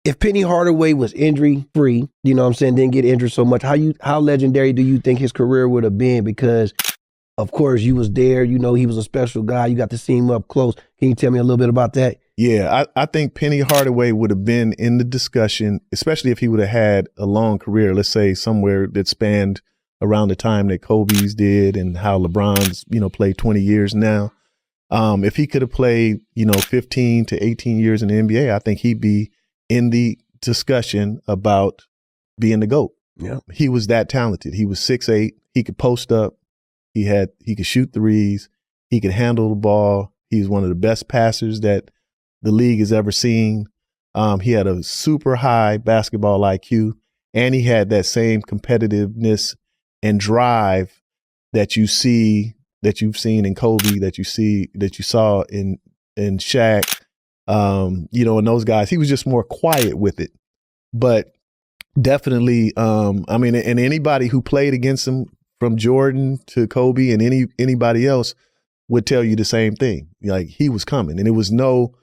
if Penny Hardaway was injury free, you know what I'm saying, didn't get injured so much, how legendary do you think his career would have been? Because of course you was there, you know, he was a special guy. You got to see him up close. Can you tell me a little bit about that? Yeah, I think Penny Hardaway would have been in the discussion, especially if he would have had a long career, let's say somewhere that spanned around the time that Kobe's did and how LeBron's, you know, played 20 years now. If he could have played, you know, 15 to 18 years in the NBA, I think he'd be in the discussion about being the GOAT. Yeah. He was that talented. He was 6'8". He could post up. He could shoot threes. He could handle the ball. He was one of the best passers that the league has ever seen. He had a super high basketball IQ, and he had that same competitiveness and drive that you've seen in Kobe, that you saw in Shaq, you know, and those guys. He was just more quiet with it, but definitely, I mean, and anybody who played against him, from Jordan to Kobe and anybody else, would tell you the same thing. Like, he was coming, and it was no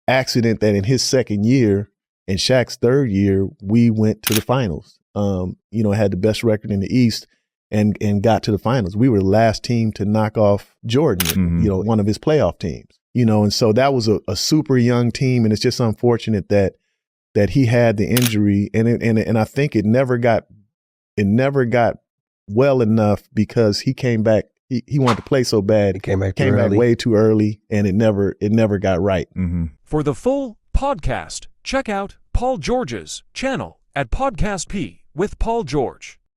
accident that in his second year and Shaq's third year, we went to the finals. You know, had the best record in the East and got to the finals. We were the last team to knock off Jordan, you know, one of his playoff teams, you know, and so that was a super young team. And it's just unfortunate that he had the injury, and I think it never got well enough, because he came back. He wanted to play so bad. He came back way too early, and it never got right. For the full podcast, check out Paul George's channel at PodcastP with Paul George.